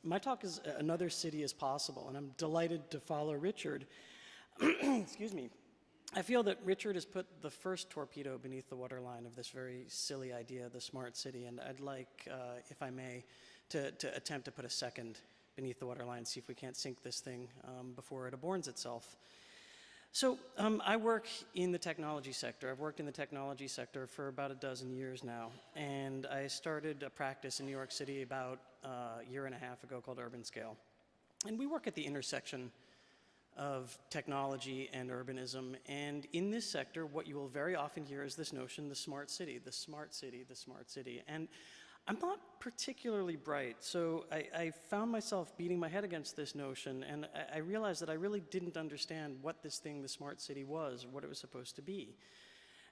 My talk is Another City is Possible, and I'm delighted to follow Richard. Excuse me. I feel that Richard has put the first torpedo beneath the waterline of this very silly idea, the smart city, and I'd like, if I may, to attempt to put a second beneath the waterline, see if we can't sink this thing before it aborns itself. So I work in the technology sector. I've worked in the technology sector for about a dozen years now, and I started a practice in New York City about a year and a half ago called Urban Scale. And we work at the intersection of technology and urbanism, and in this sector, what you will very often hear is this notion, the smart city, the smart city, the smart city. And I'm not particularly bright, so I found myself beating my head against this notion, and I realized that I really didn't understand what this thing, the smart city, was, or what it was supposed to be.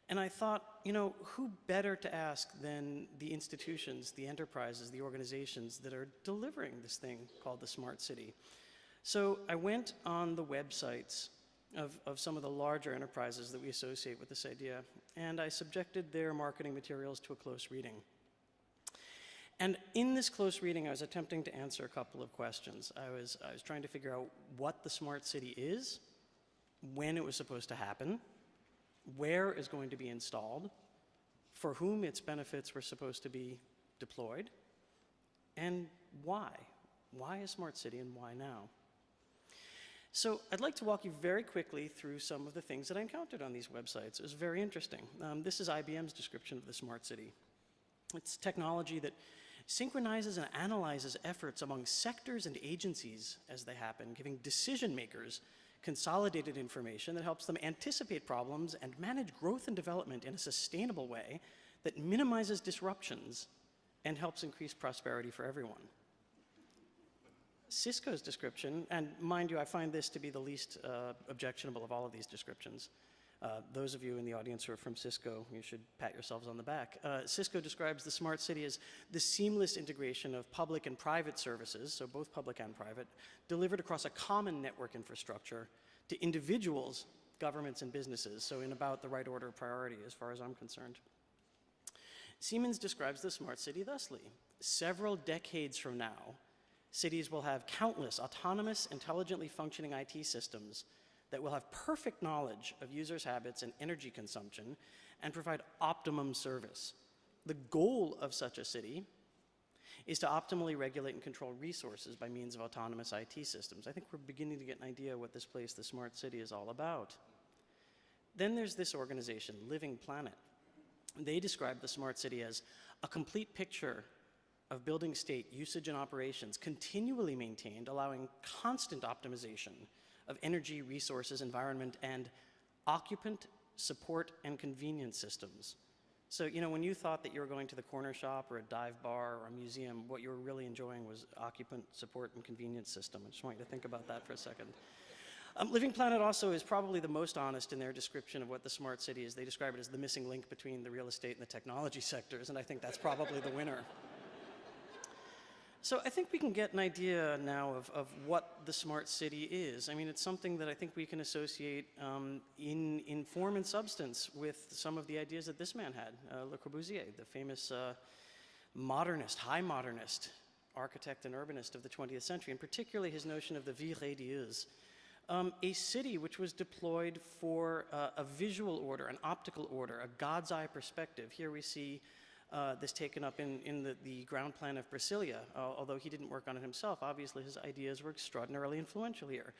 And I thought, you know, who better to ask than the institutions, the enterprises, the organizations that are delivering this thing called the smart city? So I went on the websites of some of the larger enterprises that we associate with this idea, and I subjected their marketing materials to a close reading. And in this close reading, I was attempting to answer a couple of questions. I was trying to figure out what the smart city is, when it was supposed to happen, where it's going to be installed, for whom its benefits were supposed to be deployed, and why. Why a smart city and why now? So I'd like to walk you very quickly through some of the things that I encountered on these websites. It was very interesting. This is IBM's description of the smart city. It's technology that synchronizes and analyzes efforts among sectors and agencies as they happen, giving decision makers consolidated information that helps them anticipate problems and manage growth and development in a sustainable way that minimizes disruptions and helps increase prosperity for everyone. Cisco's description, and mind you, I find this to be the least objectionable of all of these descriptions. Those of you in the audience who are from Cisco, you should pat yourselves on the back. Cisco describes the smart city as the seamless integration of public and private services, so both public and private, delivered across a common network infrastructure to individuals, governments, and businesses, so in about the right order of priority as far as I'm concerned. Siemens describes the smart city thusly. Several decades from now, cities will have countless autonomous, intelligently functioning IT systems that will have perfect knowledge of users' habits and energy consumption and provide optimum service. The goal of such a city is to optimally regulate and control resources by means of autonomous IT systems. I think we're beginning to get an idea what this place, the smart city, is all about. Then there's this organization, Living Planet. They describe the smart city as a complete picture of building state usage and operations continually maintained, allowing constant optimization of energy, resources, environment, and occupant support and convenience systems. So, you know, when you thought that you were going to the corner shop or a dive bar or a museum, what you were really enjoying was occupant support and convenience system. I just want you to think about that for a second. Living Planet also is probably the most honest in their description of what the smart city is. They describe it as the missing link between the real estate and the technology sectors, and I think that's probably the winner. So I think we can get an idea now of what the smart city is. I mean, it's something that I think we can associate in form and substance with some of the ideas that this man had, Le Corbusier, the famous modernist, high modernist architect and urbanist of the 20th century, and particularly his notion of the vie radieuse, a city which was deployed for a visual order, an optical order, a God's eye perspective. Here we see this taken up in the ground plan of Brasilia, although he didn't work on it himself. Obviously, his ideas were extraordinarily influential here.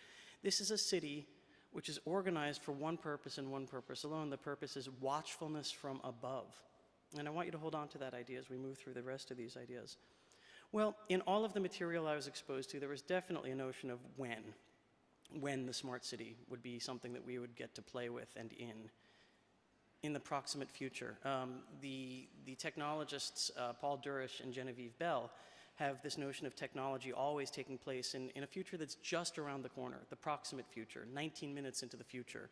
This is a city which is organized for one purpose and one purpose alone. The purpose is watchfulness from above. And I want you to hold on to that idea as we move through the rest of these ideas. Well, in all of the material I was exposed to, there was definitely a notion of when the smart city would be something that we would get to play with and in the proximate future. The technologists, Paul Durish and Genevieve Bell, have this notion of technology always taking place in a future that's just around the corner, the proximate future, 19 minutes into the future,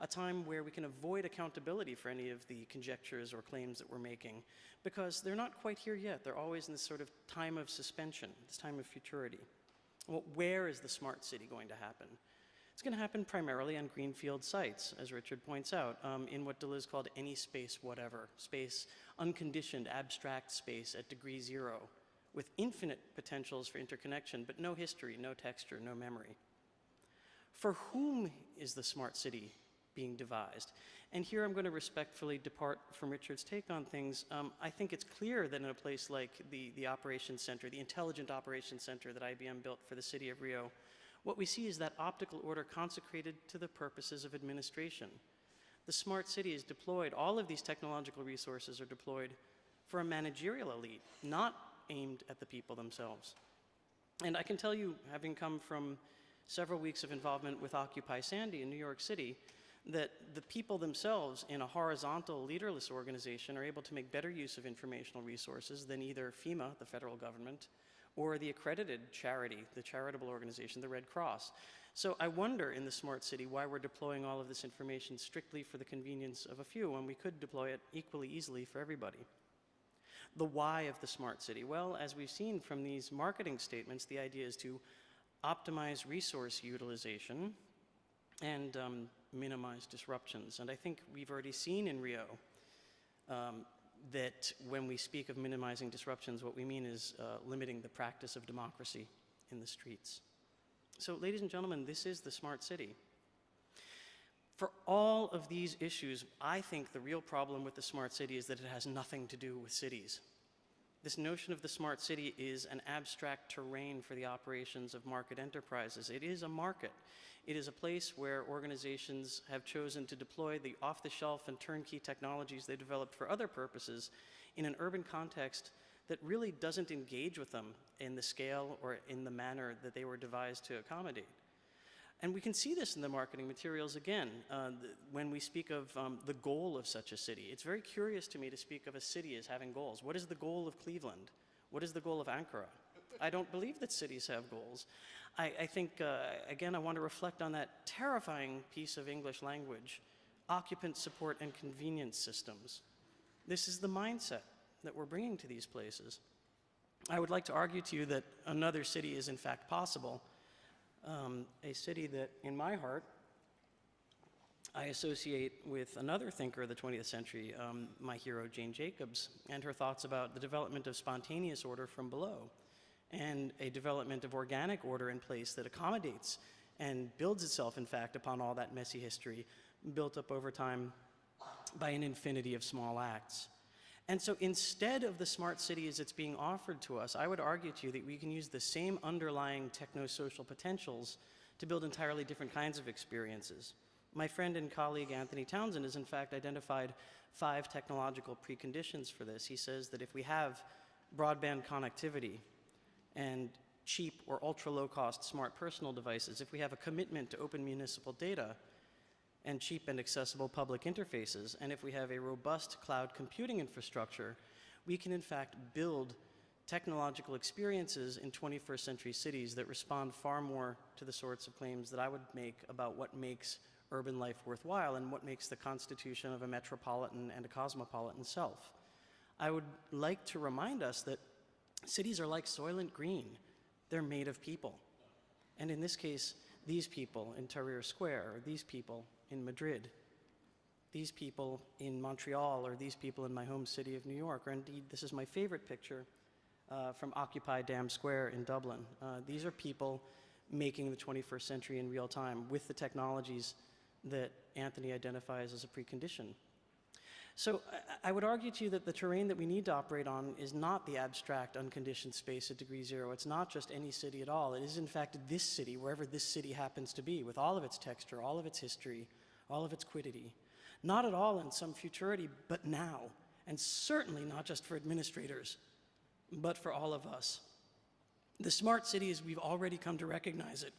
a time where we can avoid accountability for any of the conjectures or claims that we're making, because they're not quite here yet. They're always in this sort of time of suspension, this time of futurity. Well, where is the smart city going to happen? It's going to happen primarily on greenfield sites, as Richard points out, in what Deleuze called any space whatever, space, unconditioned, abstract space at degree zero, with infinite potentials for interconnection, but no history, no texture, no memory. For whom is the smart city being devised? And here I'm going to respectfully depart from Richard's take on things. I think it's clear that in a place like the operations center, the intelligent operations center that IBM built for the city of Rio, what we see is that optical order consecrated to the purposes of administration. The smart city is deployed, all of these technological resources are deployed for a managerial elite, not aimed at the people themselves. And I can tell you, having come from several weeks of involvement with Occupy Sandy in New York City, that the people themselves in a horizontal leaderless organization are able to make better use of informational resources than either FEMA, the federal government, or the accredited charity, the charitable organization, the Red Cross. So I wonder in the smart city why we're deploying all of this information strictly for the convenience of a few when we could deploy it equally easily for everybody. The why of the smart city? Well, as we've seen from these marketing statements, the idea is to optimize resource utilization and minimize disruptions. And I think we've already seen in Rio that when we speak of minimizing disruptions, what we mean is limiting the practice of democracy in the streets. So, ladies and gentlemen, this is the smart city. For all of these issues, I think the real problem with the smart city is that it has nothing to do with cities. This notion of the smart city is an abstract terrain for the operations of market enterprises. It is a market. It is a place where organizations have chosen to deploy the off-the-shelf and turnkey technologies they developed for other purposes in an urban context that really doesn't engage with them in the scale or in the manner that they were devised to accommodate. And we can see this in the marketing materials again when we speak of the goal of such a city. It's very curious to me to speak of a city as having goals. What is the goal of Cleveland? What is the goal of Ankara? I don't believe that cities have goals. I think, again, I want to reflect on that terrifying piece of English language, occupant support and convenience systems. This is the mindset that we're bringing to these places. I would like to argue to you that another city is in fact possible. A city that, in my heart, I associate with another thinker of the 20th century, my hero Jane Jacobs, and her thoughts about the development of spontaneous order from below, and a development of organic order in place that accommodates and builds itself, in fact, upon all that messy history built up over time by an infinity of small acts. And so instead of the smart city as it's being offered to us, I would argue to you that we can use the same underlying techno-social potentials to build entirely different kinds of experiences. My friend and colleague Anthony Townsend has in fact identified 5 technological preconditions for this. He says that if we have broadband connectivity and cheap or ultra-low-cost smart personal devices, if we have a commitment to open municipal data, and cheap and accessible public interfaces, and if we have a robust cloud computing infrastructure, we can in fact build technological experiences in 21st century cities that respond far more to the sorts of claims that I would make about what makes urban life worthwhile and what makes the constitution of a metropolitan and a cosmopolitan self. I would like to remind us that cities are like Soylent Green. They're made of people. And in this case, these people in Tahrir Square, or these people in Madrid, these people in Montreal, or these people in my home city of New York, or indeed, this is my favorite picture from Occupy Dam Square in Dublin. These are people making the 21st century in real time with the technologies that Anthony identifies as a precondition. So I would argue to you that the terrain that we need to operate on is not the abstract, unconditioned space at degree zero. It's not just any city at all. It is, in fact, this city, wherever this city happens to be, with all of its texture, all of its history, all of its quiddity. Not at all in some futurity, but now. And certainly not just for administrators, but for all of us. The smart city, as we've already come to recognize it,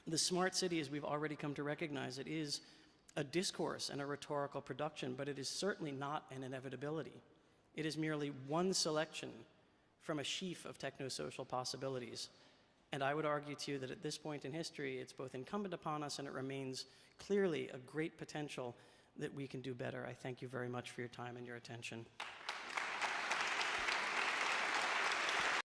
the smart city, as we've already come to recognize it, is a discourse and a rhetorical production, but it is certainly not an inevitability. It is merely one selection from a sheaf of techno-social possibilities. And I would argue to you that at this point in history, it's both incumbent upon us and it remains clearly a great potential that we can do better. I thank you very much for your time and your attention.